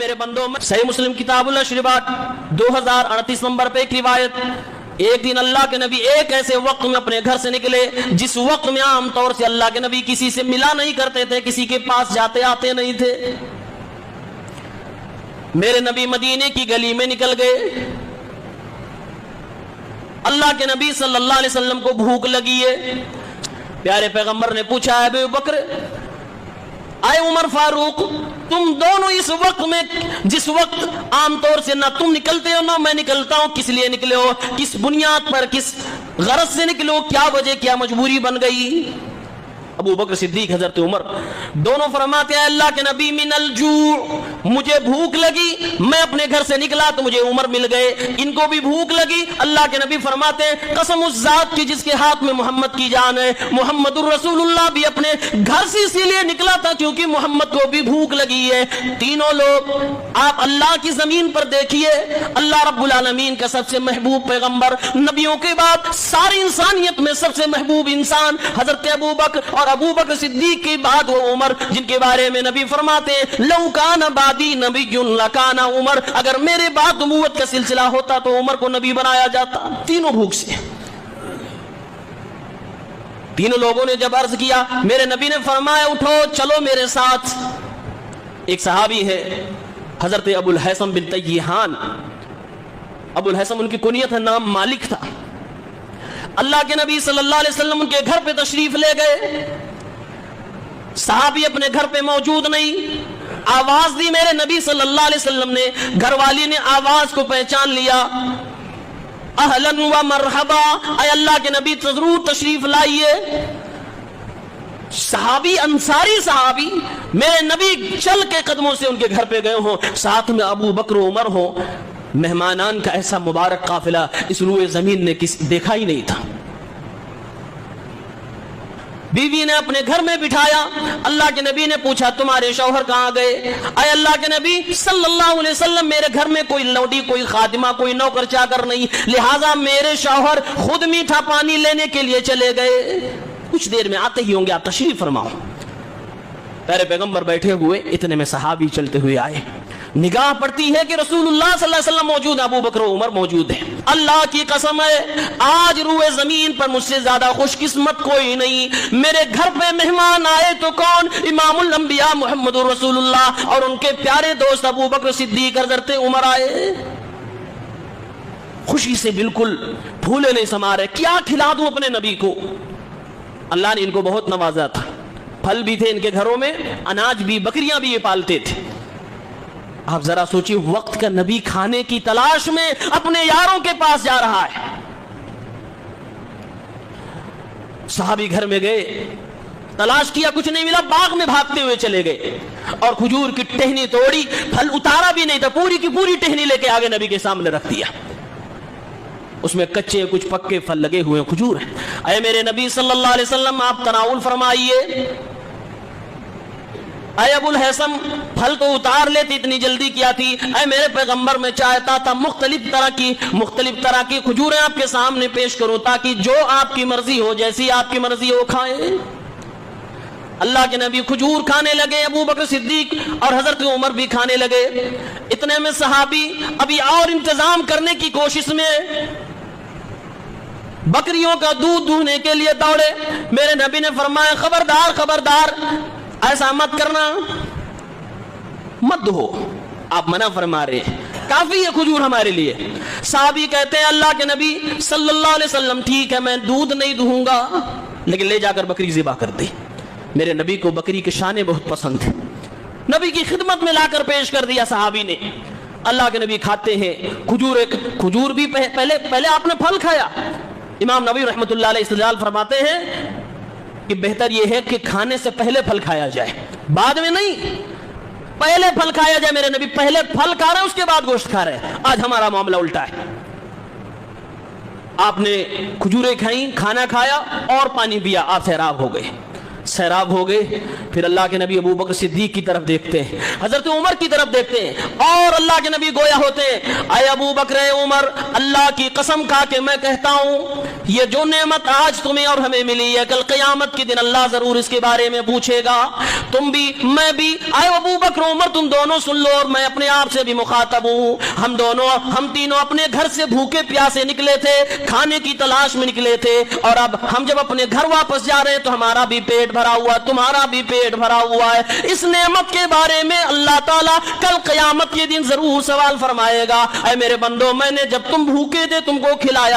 میرے بندوں میں صحیح مسلم کتاب الاشربات 2038 نمبر پہ ایک روایت، ایک دن اللہ کے نبی ایک ایسے وقت میں اپنے گھر سے نکلے جس وقت میں عام طور سے اللہ کے نبی کسی سے ملا نہیں کرتے تھے، کسی کے پاس جاتے آتے نہیں تھے۔ میرے نبی مدینے کی گلی میں نکل گئے۔ اللہ کے نبی صلی اللہ علیہ وسلم کو بھوک لگی ہے۔ پیارے پیغمبر نے پوچھا، اے ابو بکر، اے عمر فاروق، تم دونوں اس وقت میں جس وقت عام طور سے نہ تم نکلتے ہو نہ میں نکلتا ہوں، کس لیے نکلے ہو؟ کس بنیاد پر، کس غرض سے نکلے ہو؟ کیا وجہ، کیا مجبوری بن گئی؟ ابو بکر صدیق، حضرت عمر دونوں فرماتے ہیں، اللہ کے نبی من الجوع، مجھے بھوک لگی، میں اپنے گھر سے نکلا تو مجھے عمر مل گئے، ان کو بھی بھوک لگی۔ اللہ کے نبی فرماتے ہیں، قسم اس ذات کی جس کے ہاتھ میں محمد کی جان ہے، محمد الرسول اللہ بھی اپنے گھر سے اسی لیے نکلا تھا کیونکہ محمد کو بھی بھوک لگی ہے۔ تینوں لوگ آپ اللہ کی زمین پر دیکھیے، اللہ رب العالمین کا سب سے محبوب پیغمبر، نبیوں کے بعد ساری انسانیت میں سب سے محبوب انسان حضرت ابو بکر، اور ابو بکر صدیق کے بعد وہ عمر، جن کے بارے میں نبی فرماتے ہیں، لو کان بعدی نبی لکان عمر، اگر میرے بعد نبوت کا سلسلہ ہوتا تو عمر کو نبی بنایا جاتا۔ تینوں بھوک سے، تینوں لوگوں نے جب عرض کیا، میرے نبی نے فرمایا، اٹھو چلو میرے ساتھ۔ ایک صحابی ہے حضرت ابو الحیثم بن تیہان، ابو الحیثم ان کی کنیت ہے، نام مالک تھا۔ اللہ کے نبی صلی اللہ علیہ وسلم ان کے گھر پہ تشریف لے گئے، صحابی اپنے گھر پہ موجود نہیں، آواز دی میرے نبی صلی اللہ علیہ وسلم نے، گھر والی نے آواز کو پہچان لیا، اہلاً و مرحبا، اے اللہ کے نبی ضرور تشریف لائیے۔ صحابی، انصاری صحابی، میرے نبی چل کے قدموں سے ان کے گھر پہ گئے ہوں، ساتھ میں ابو بکر و عمر ہوں، مہمانان کا ایسا مبارک قافلہ اس روئے زمین نے دیکھا ہی نہیں تھا۔ بیوی نے اپنے گھر میں بٹھایا، اللہ کے نبی نے پوچھا، تمہارے شوہر کہاں گئے؟ اے اللہ کے نبی صلی اللہ علیہ وسلم، میرے گھر میں کوئی لوڈی، کوئی خادمہ، کوئی نوکر چاکر نہیں، لہٰذا میرے شوہر خود میٹھا پانی لینے کے لیے چلے گئے، کچھ دیر میں آتے ہی ہوں گے، آپ تشریف فرماؤ۔ پیارے پیغمبر بیٹھے ہوئے، اتنے میں صحابی چلتے ہوئے آئے، نگاہ پڑتی ہے کہ رسول اللہ صلی اللہ علیہ وسلم موجود ہیں، ابو بکر و عمر موجود ہیں۔ اللہ کی قسم ہے، آج روئے زمین پر مجھ سے زیادہ خوش قسمت کوئی نہیں۔ میرے گھر پہ مہمان آئے تو کون؟ امام الانبیاء محمد رسول اللہ اور ان کے پیارے دوست ابو بکر صدیق حضرت عمر آئے۔ خوشی سے بالکل پھولے نہیں سما رہے، کیا کھلا دوں اپنے نبی کو؟ اللہ نے ان کو بہت نوازا تھا، پھل بھی تھے ان کے گھروں میں، اناج بھی، بکریاں بھی یہ پالتے تھے۔ آپ ذرا سوچیے، وقت کا نبی کھانے کی تلاش میں اپنے یاروں کے پاس جا رہا ہے۔ صحابی گھر میں گئے، تلاش کیا، کچھ نہیں ملا، باغ میں بھاگتے ہوئے چلے گئے اور کھجور کی ٹہنی توڑی، پھل اتارا بھی نہیں تھا، پوری کی پوری ٹہنی لے کے آگے نبی کے سامنے رکھ دیا۔ اس میں کچے کچھ پکے پھل لگے ہوئے کھجور ہیں۔ اے میرے نبی صلی اللہ علیہ وسلم، آپ تناول فرمائیے۔ اے ابو الحیثم، پھل تو اتار لیتی، اتنی جلدی کیا تھی؟ اے میرے پیغمبر، میں چاہتا تھا مختلف طرح کی کھجوریں آپ کے سامنے پیش کروں تاکہ جو آپ کی مرضی ہو، جیسی آپ کی مرضی ہو کھائیں۔ اللہ کے نبی کھجور کھانے لگے، ابو بکر صدیق اور حضرت عمر بھی کھانے لگے۔ اتنے میں صحابی ابھی اور انتظام کرنے کی کوشش میں بکریوں کا دودھ دہنے کے لیے دوڑے۔ میرے نبی نے فرمایا، خبردار خبردار، ایسا مت کرنا، مت دو، آپ منع فرما رہے ہیں، کافی ہے کھجور ہمارے لیے۔ صحابی کہتے ہیں، اللہ کے نبی صلی اللہ علیہ وسلم، ٹھیک ہے میں دودھ نہیں دہوں گا، لیکن لے جا کر بکری ذبح کر دے۔ میرے نبی کو بکری کے شانے بہت پسند ہیں، نبی کی خدمت میں لا کر پیش کر دیا صحابی نے۔ اللہ کے نبی کھاتے ہیں کھجور بھی پہلے آپ نے پھل کھایا۔ امام نبی رحمۃ اللہ علیہ استدلال فرماتے ہیں کہ بہتر یہ ہے کہ کھانے سے پہلے پھل کھایا جائے، بعد میں نہیں، پہلے پھل کھایا جائے۔ میرے نبی پہلے پھل کھا رہے ہیں، اس کے بعد گوشت کھا رہے ہیں۔ آج ہمارا معاملہ الٹا ہے، آپ نے کھجوریں کھائیں، کھانا کھایا اور پانی پیا، آپ سیراب ہو گئے۔ سیراب ہو گئے. پھر اللہ کے نبی ابو بکر صدیق کی طرف دیکھتے ہیں, حضرت عمر کی طرف دیکھتے ہیں, اور اللہ کے نبی گویا ہوتے ہیں, اے ابو بکر اے عمر, اللہ کی قسم کھا کے میں کہتا ہوں یہ جو نعمت آج تمہیں اور ہمیں ملی ہے, کل قیامت کے دن اللہ ضرور اس کے بارے میں پوچھے گا. تم بھی میں بھی. اے ابو بکر عمر تم دونوں سن لو, اور میں اپنے آپ سے بھی مخاطب ہوں. ہم تینوں اپنے گھر سے بھوکے پیاسے نکلے تھے, کھانے کی تلاش میں نکلے تھے, اور اب ہم جب اپنے گھر واپس جا رہے ہیں تو ہمارا بھی پیٹ بھرا ہوا, تمہارا بھی پیٹ بھرا ہوا ہے. اس نعمت کے بارے میں اللہ تعالیٰ کل قیامت کے دن ضرور سوال فرمائے گا, اے میرے بندو میں نے جب تم بھوکے تھے تم کو کھلایا,